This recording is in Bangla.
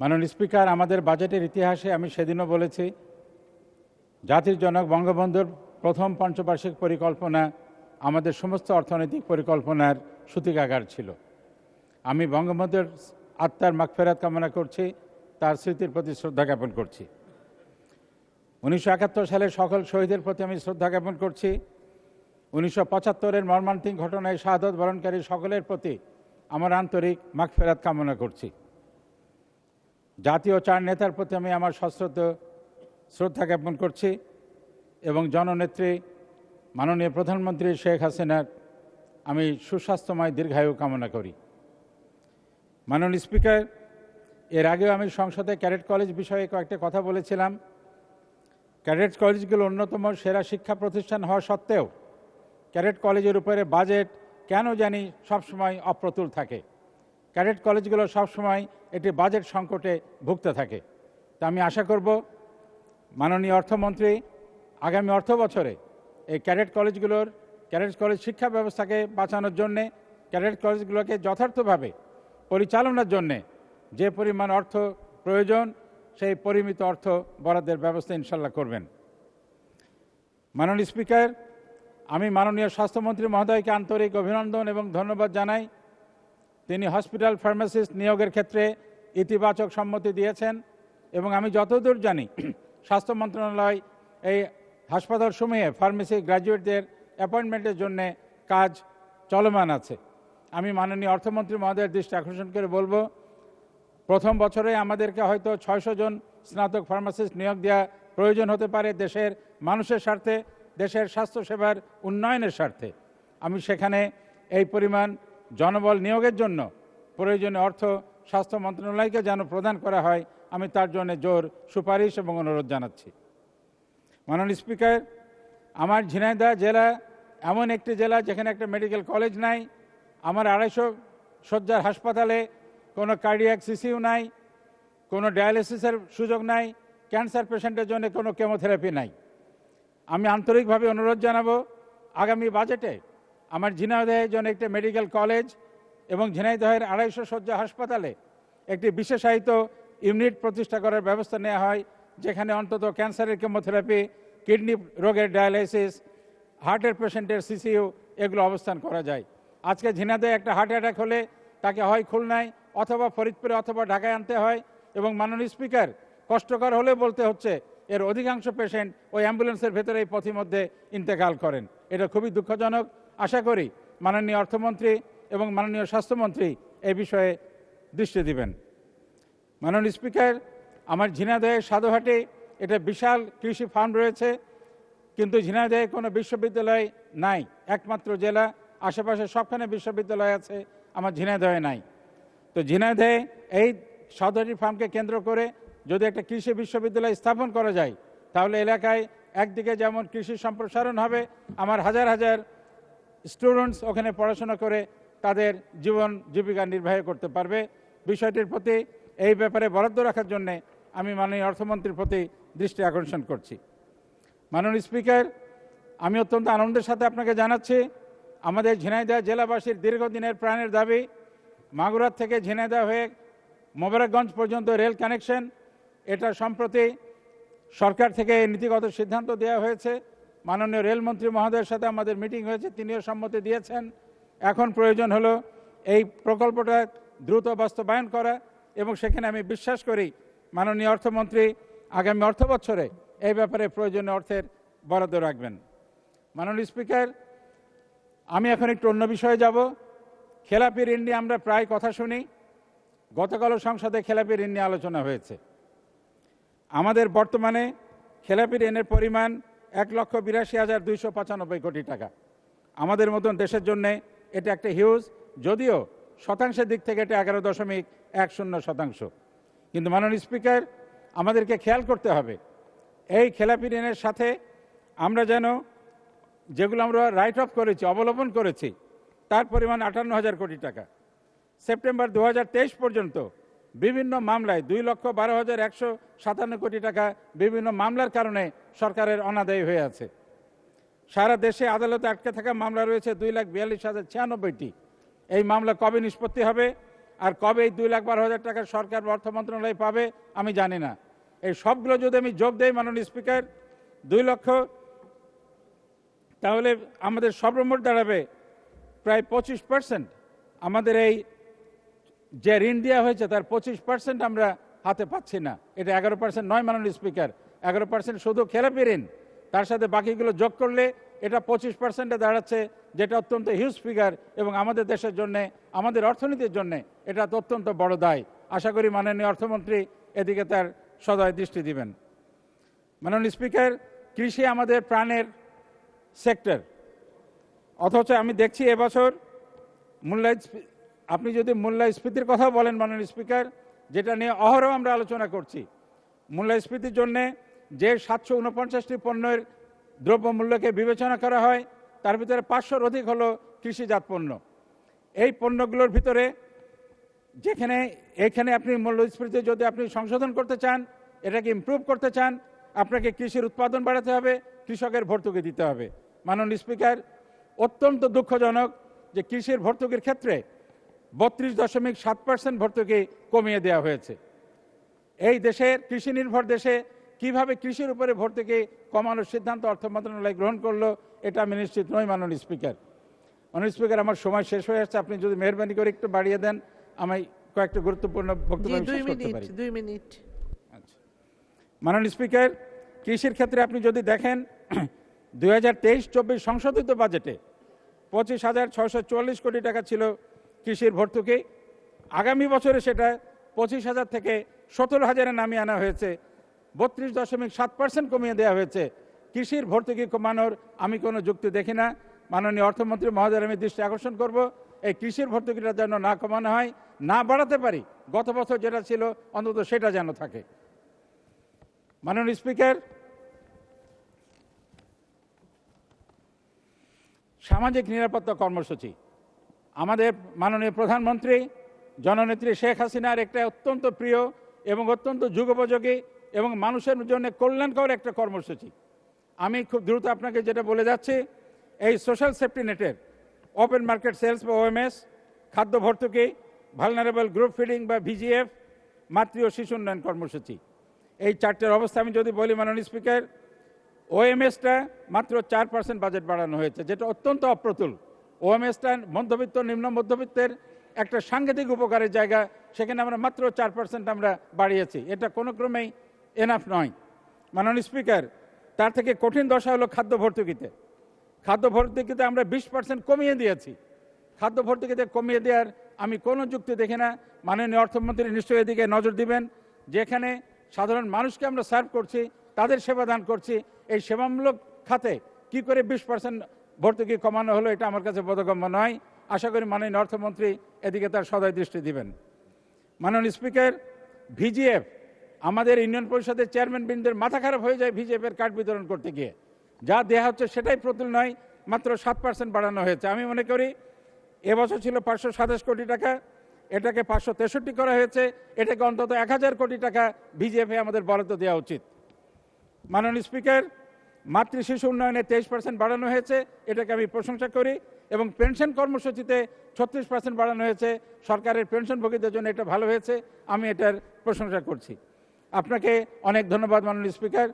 মাননীয় স্পিকার, আমাদের বাজেটের ইতিহাসে আমি সেদিনও বলেছি, জাতির জনক বঙ্গবন্ধুর প্রথম পঞ্চবার্ষিক পরিকল্পনা আমাদের সমস্ত অর্থনৈতিক পরিকল্পনার সূতিকাগার ছিল। আমি বঙ্গবন্ধুর আত্মার মাগফিরাত কামনা করছি, তার স্মৃতির প্রতি শ্রদ্ধা জ্ঞাপন করছি। 1971 সালে সকল শহীদের প্রতি আমি শ্রদ্ধা জ্ঞাপন করছি। 1975-এর মর্মান্তিক ঘটনায় শাহাদত বরণকারী সকলের প্রতি আমার আন্তরিক মাগফিরাত কামনা করছি। জাতীয় চার নেতার প্রতি আমি আমার সশ্রদ্ধ শ্রদ্ধা জ্ঞাপন করছি এবং জননেত্রী মাননীয় প্রধানমন্ত্রী শেখ হাসিনার আমি সুস্বাস্থ্যময় দীর্ঘায়ু কামনা করি। মাননীয় স্পিকার, এর আগেও আমি সংসদে ক্যাডেট কলেজ বিষয়ে কয়েকটা কথা বলেছিলাম। ক্যাডেট কলেজগুলো অন্যতম সেরা শিক্ষা প্রতিষ্ঠান হওয়া সত্ত্বেও ক্যাডেট কলেজের উপরে বাজেট কেন জানি সবসময় অপ্রতুল থাকে। ক্যাডেট কলেজগুলো সবসময় একটি বাজেট সংকটে ভুগতে থাকে। তা আমি আশা করব মাননীয় অর্থমন্ত্রী আগামী অর্থ বছরে এই ক্যাডেট কলেজ শিক্ষা ব্যবস্থাকে বাঁচানোর জন্যে, ক্যাডেট কলেজগুলোকে যথার্থভাবে পরিচালনার জন্যে যে পরিমাণ অর্থ প্রয়োজন সেই পরিমিত অর্থ বরাদ্দের ব্যবস্থা ইনশাল্লাহ করবেন। মাননীয় স্পিকার, আমি মাননীয় স্বাস্থ্যমন্ত্রী মহোদয়কে আন্তরিক অভিনন্দন এবং ধন্যবাদ জানাই। তিনি হসপিটাল ফার্মাসিস্ট নিয়োগের ক্ষেত্রে ইতিবাচক সম্মতি দিয়েছেন এবং আমি যতদূর জানি স্বাস্থ্য মন্ত্রণালয় এই হাসপাতালসমূহে ফার্মেসি গ্র্যাজুয়েটদের অ্যাপয়েন্টমেন্টের জন্য কাজ চলমান আছে। আমি মাননীয় অর্থমন্ত্রী মহোদয়ের দৃষ্টি আকর্ষণ করে বলবো, প্রথম বছরে আমাদেরকে হয়তো 600 জন স্নাতক ফার্মাসিস্ট নিয়োগ দেওয়া প্রয়োজন হতে পারে দেশের মানুষের স্বার্থে, দেশের স্বাস্থ্যসেবার উন্নয়নের স্বার্থে। আমি সেখানে এই পরিমাণ জনবল নিয়োগের জন্য প্রয়োজনীয় অর্থ স্বাস্থ্য মন্ত্রণালয়কে যেন প্রদান করা হয়, আমি তার জন্য জোর সুপারিশ এবং অনুরোধ জানাচ্ছি। মাননীয় স্পিকার, আমার ঝিনাইদহ জেলা এমন একটি জেলা যেখানে একটা মেডিকেল কলেজ নাই, আমার 250 শয্যার হাসপাতালে কোনো কার্ডিয়াক সিসিউ নাই, কোনো ডায়ালিসিসের সুযোগ নাই, ক্যান্সার পেশেন্টের জন্য কোনো কেমোথেরাপি নাই। আমি আন্তরিকভাবে অনুরোধ জানাবো আগামী বাজেটে আমার ঝিনাইদহের জন্য একটি মেডিকেল কলেজ এবং ঝিনাইদহের 250 শয্যা হাসপাতালে একটি বিশেষায়িত ইউনিট প্রতিষ্ঠা করার ব্যবস্থা নেওয়া হয়, যেখানে অন্তত ক্যান্সারের কেমোথেরাপি, কিডনি রোগের ডায়ালাইসিস, হার্টের পেশেন্টের সিসিইউ এগুলো অবস্থান করা যায়। আজকে ঝিনাইদহে একটা হার্ট অ্যাটাক হলে তাকে হয় খুলনায় অথবা ফরিদপুরে অথবা ঢাকায় আনতে হয় এবং মাননীয় স্পিকার, কষ্টকর হলে বলতে হচ্ছে এর অধিকাংশ পেশেন্ট ওই অ্যাম্বুলেন্সের ভেতরে এই পথিমধ্যে ইন্তেকাল করেন। এটা খুবই দুঃখজনক। আশা করি মাননীয় অর্থমন্ত্রী এবং মাননীয় স্বাস্থ্যমন্ত্রী এই বিষয়ে দৃষ্টি দিবেন। মাননীয় স্পিকার, আমার ঝিনাইদহের সাধুহাটে এটা বিশাল কৃষি ফার্ম রয়েছে, কিন্তু ঝিনাইদহে কোনো বিশ্ববিদ্যালয় নাই, একমাত্র জেলা, আশেপাশে সবখানে বিশ্ববিদ্যালয় আছে, আমার ঝিনাইদহে নাই। তো ঝিনাইদহে এই সাধুহাটি ফার্মকে কেন্দ্র করে যদি একটা কৃষি বিশ্ববিদ্যালয় স্থাপন করা যায়, তাহলে এলাকায় একদিকে যেমন কৃষি সম্প্রসারণ হবে, আমার হাজার হাজার স্টুডেন্টস ওখানে পড়াশোনা করে তাদের জীবন জীবিকা নির্বাহ করতে পারবে। বিষয়টির প্রতি এই ব্যাপারে বরাদ্দ রাখার জন্যে আমি মাননীয় অর্থমন্ত্রীর প্রতি দৃষ্টি আকর্ষণ করছি। মাননীয় স্পিকার, আমি অত্যন্ত আনন্দের সাথে আপনাকে জানাচ্ছি আমাদের ঝিনাইদহ জেলাবাসীর দীর্ঘদিনের প্রাণের দাবি মাগুরার থেকে ঝিনাইদহ হয়ে মোবারকগঞ্জ পর্যন্ত রেল কানেকশন, এটা সম্প্রতি সরকার থেকে নীতিগত সিদ্ধান্ত দেওয়া হয়েছে। মাননীয় রেলমন্ত্রী মহোদয়ের সাথে আমাদের মিটিং হয়েছে, তিনিও সম্মতি দিয়েছেন। এখন প্রয়োজন হলো এই প্রকল্পটা দ্রুত বাস্তবায়ন করা এবং সেখানে আমি বিশ্বাস করি মাননীয় অর্থমন্ত্রী আগামী অর্থ বছরে এই ব্যাপারে প্রয়োজনীয় অর্থের বরাদ্দ রাখবেন। মাননীয় স্পিকার, আমি এখন একটু অন্য বিষয়ে যাব। খেলাপি ঋণ নিয়ে আমরা প্রায় কথা শুনি। গতকালও সংসদে খেলাপি ঋণ নিয়ে আলোচনা হয়েছে। আমাদের বর্তমানে খেলাপি ঋণের পরিমাণ 1,82,295 কোটি টাকা। আমাদের মতন দেশের জন্য এটা একটা হিউজ, যদিও শতাংশের দিক থেকে এটা 11.10%। কিন্তু মাননীয় স্পিকার, আমাদেরকে খেয়াল করতে হবে এই খেলাপি ঋণের সাথে আমরা যেন যেগুলো আমরা রাইট অফ করেছি, অবলম্বন করেছি, তার পরিমাণ 58,000 কোটি টাকা। সেপ্টেম্বর 2023 পর্যন্ত বিভিন্ন মামলায় 2,12,157 কোটি টাকা বিভিন্ন মামলার কারণে সরকারের অনাদায়ী হয়ে আছে। সারা দেশে আদালতে আটকে থাকা মামলা রয়েছে 2,42,096টি। এই মামলা কবে নিষ্পত্তি হবে? আর কবে এই 2,12,000 টাকা সরকার বা অর্থ মন্ত্রণালয় পাবে আমি জানি না। এই সবগুলো যদি আমি যোগ দেই মাননীয় স্পিকার 2 লক্ষ, তাহলে আমাদের সর্বমোট দাঁড়াবে প্রায় 25%। আমাদের এই যে ঋণ দেওয়া হয়েছে তার 25% আমরা হাতে পাচ্ছি না। এটা 11% নয় মাননীয় স্পিকার, 11% শুধু খেলাপি ঋণ, তার সাথে বাকিগুলো যোগ করলে এটা 25%-এ দাঁড়াচ্ছে, যেটা অত্যন্ত হিউজ ফিগার এবং আমাদের দেশের জন্য, আমাদের অর্থনীতির জন্য এটা অত্যন্ত বড় দায়। আশা করি মাননীয় অর্থমন্ত্রী এদিকে তার সদয় দৃষ্টি দিবেন। মাননীয় স্পিকার, কৃষি আমাদের প্রাণের সেক্টর, অথচ আমি দেখছি এবছর আপনি যদি মূল্যস্ফীতির কথা বলেন মাননীয় স্পিকার, যেটা নিয়ে অহরহ আমরা আলোচনা করছি, মূল্যস্ফীতির জন্যে যে 749টি পণ্যের দ্রব্যমূল্যকে বিবেচনা করা হয় তার ভিতরে 500-র অধিক হলো কৃষিজাত পণ্য। এই পণ্যগুলোর ভিতরে এখানে আপনি মূল্যস্ফীতি যদি আপনি সংশোধন করতে চান, এটাকে ইমপ্রুভ করতে চান, আপনাকে কৃষির উৎপাদন বাড়াতে হবে, কৃষকের ভর্তুকি দিতে হবে। মাননীয় স্পিকার, অত্যন্ত দুঃখজনক যে কৃষির ভর্তুকির ক্ষেত্রে 32.7% ভর্তুকি কমিয়ে দেওয়া হয়েছে। এই দেশের কৃষি নির্ভর দেশে কিভাবে কৃষির উপরে ভর্তুকি কমানোর সিদ্ধান্ত অর্থ মন্ত্রণালয় গ্রহণ করলো এটা আমি নিশ্চিত নই মাননীয় স্পিকার। মাননীয় স্পিকার, আমার সময় শেষ হয়ে আসছে, আপনি যদি মেহরবানি করে একটু বাড়িয়ে দেন আমি কয়েকটা গুরুত্বপূর্ণ বক্তব্য শেষ করতে পারি। 2 মিনিট। আচ্ছা, মাননীয় স্পিকার, কৃষির ক্ষেত্রে আপনি যদি দেখেন 2023-24 সংশোধিত বাজেটে 25,644 কোটি টাকা ছিল কৃষির ভর্তুকি। আগামী বছরে সেটা 25,000 থেকে 17,000-এ নামিয়ে আনা হয়েছে, 32.7% কমিয়ে দেওয়া হয়েছে। কৃষির ভর্তুকি কমানোর আমি কোনো যুক্তি দেখি না। মাননীয় অর্থমন্ত্রী মহোদয়ের আমি দৃষ্টি আকর্ষণ করব, এই কৃষির ভর্তুকিটা যেন না কমানো হয়, না বাড়াতে পারি, গত বছর যেটা ছিল অন্তত সেটা যেন থাকে। মাননীয় স্পিকার, সামাজিক নিরাপত্তা কর্মসূচি আমাদের মাননীয় প্রধানমন্ত্রী জননেত্রী শেখ হাসিনার একটা অত্যন্ত প্রিয় এবং অত্যন্ত যুগোপযোগী এবং মানুষের জন্য কল্যাণকর একটা কর্মসূচি। আমি খুব দ্রুত আপনাকে যেটা বলে যাচ্ছি, এই সোশ্যাল সেফটি নেটের ওপেন মার্কেট সেলস বা ওএমএস, খাদ্য ভর্তুকি, ভালনারেবল গ্রুপ ফিডিং বা ভিজিএফ, মাতৃ ও শিশু উন্নয়ন কর্মসূচি, এই চারটের অবস্থা আমি যদি বলি মাননীয় স্পিকার, ওএমএসটা মাত্র 4% বাজেট বাড়ানো হয়েছে, যেটা অত্যন্ত অপ্রতুল। ওএমএসটা মধ্যবিত্ত নিম্ন মধ্যবিত্তের একটা সাংঘাতিক উপকারের জায়গা, সেখানে আমরা মাত্র 4% আমরা বাড়িয়েছি, এটা কোনো ক্রমেই এনাফ নয়। মাননীয় স্পিকার, তার থেকে কঠিন দশা হলো খাদ্য ভর্তুকিতে। খাদ্য ভর্তুকিতে আমরা 20% কমিয়ে দিয়েছি। খাদ্য ভর্তুকিতে কমিয়ে দেওয়ার আমি কোনো যুক্তি দেখি না। মাননীয় অর্থমন্ত্রী নিশ্চয়ই এদিকে নজর দিবেন, যেখানে সাধারণ মানুষকে আমরা সার্ভ করছি, তাদের সেবা দান করছি, এই সেবামূলক খাতে কি করে 20% ভর্তুকি কমানো হলো এটা আমার কাছে বোধগম্য নয়। আশা করি মাননীয় অর্থমন্ত্রী এদিকে তার সদয় দৃষ্টি দিবেন। মাননীয় স্পিকার, ভিজিএফ, আমাদের ইউনিয়ন পরিষদের চেয়ারম্যান বৃন্দের মাথা খারাপ হয়ে যায় ভিজিএফের কার্ড বিতরণ করতে গিয়ে। যা দেওয়া হচ্ছে সেটাই প্রতুল নয়, মাত্র 7% বাড়ানো হয়েছে। আমি মনে করি এবছর ছিল 527 কোটি টাকা, এটাকে 563 করা হয়েছে, এটাকে অন্তত 1000 কোটি টাকা ভিজিএফে আমাদের বরাদ্দ দেওয়া উচিত। মাননীয় স্পিকার, মাতৃ শিশু উন্নয়নে 23% বাড়ানো হয়েছে, এটাকে আমি প্রশংসা করি, এবং পেনশন কর্মসূচিতে 36% বাড়ানো হয়েছে। সরকারের পেনশনভোগীদের জন্য এটা ভালো হয়েছে, আমি এটার প্রশংসা করছি। আপনাকে অনেক ধন্যবাদ মাননীয় স্পিকার।